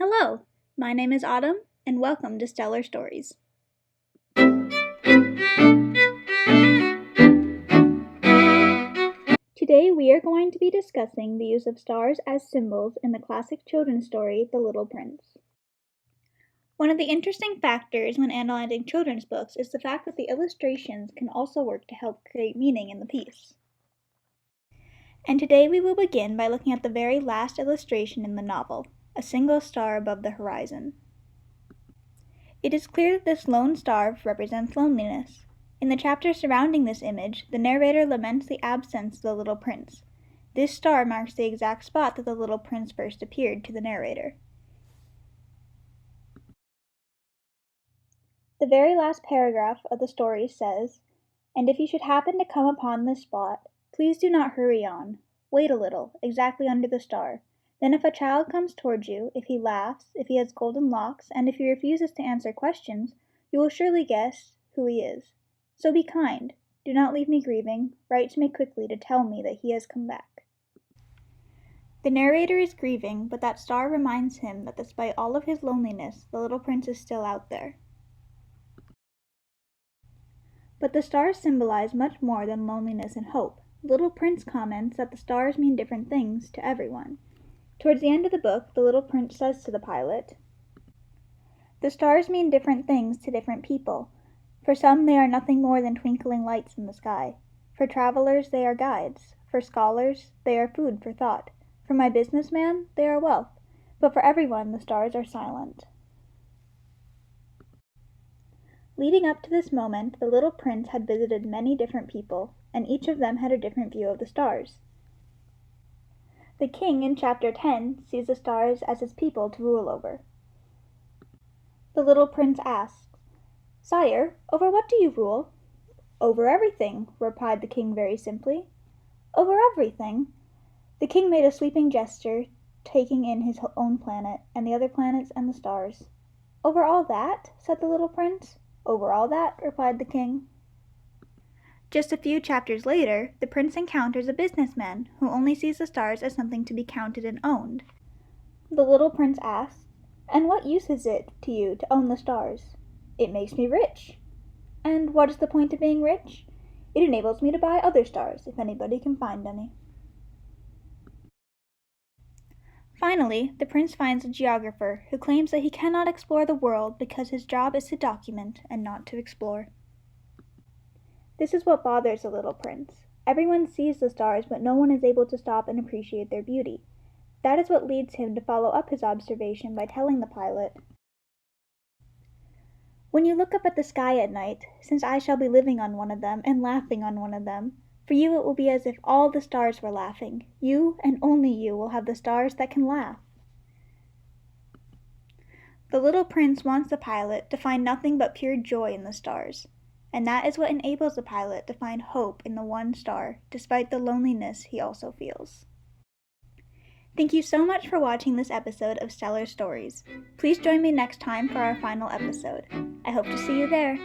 Hello, my name is Autumn, and welcome to Stellar Stories. Today we are going to be discussing the use of stars as symbols in the classic children's story, The Little Prince. One of the interesting factors when analyzing children's books is the fact that the illustrations can also work to help create meaning in the piece. And today we will begin by looking at the very last illustration in the novel, a single star above the horizon. It is clear that this lone star represents loneliness. In the chapter surrounding this image, the narrator laments the absence of the little prince. This star marks the exact spot that the little prince first appeared to the narrator. The very last paragraph of the story says, "And if you should happen to come upon this spot, please do not hurry on. Wait a little, exactly under the star. Then if a child comes towards you, if he laughs, if he has golden locks, and if he refuses to answer questions, you will surely guess who he is. So be kind. Do not leave me grieving. Write to me quickly to tell me that he has come back." The narrator is grieving, but that star reminds him that despite all of his loneliness, the little prince is still out there. But the stars symbolize much more than loneliness and hope. Little Prince comments that the stars mean different things to everyone. Towards the end of the book, the little prince says to the pilot, "The stars mean different things to different people. For some they are nothing more than twinkling lights in the sky. For travelers they are guides. For scholars they are food for thought. For my businessman they are wealth. But for everyone the stars are silent." Leading up to this moment, the little prince had visited many different people, and each of them had a different view of the stars. The king in chapter 10 sees the stars as his people to rule over. The little prince asks, "Sire, over what do you rule?" "Over everything," replied the king very simply. "Over everything?" The king made a sweeping gesture, taking in his own planet, and the other planets and the stars. "Over all that?" said the little prince. "Over all that," replied the king. Just a few chapters later, the prince encounters a businessman who only sees the stars as something to be counted and owned. The little prince asks, "And what use is it to you to own the stars?" "It makes me rich." "And what is the point of being rich?" "It enables me to buy other stars, if anybody can find any." Finally, the prince finds a geographer who claims that he cannot explore the world because his job is to document and not to explore. This is what bothers the little prince. Everyone sees the stars, but no one is able to stop and appreciate their beauty. That is what leads him to follow up his observation by telling the pilot, "When you look up at the sky at night, since I shall be living on one of them and laughing on one of them, for you it will be as if all the stars were laughing. You, and only you, will have the stars that can laugh." The little prince wants the pilot to find nothing but pure joy in the stars, and that is what enables the pilot to find hope in the one star, despite the loneliness he also feels. Thank you so much for watching this episode of Stellar Stories. Please join me next time for our final episode. I hope to see you there.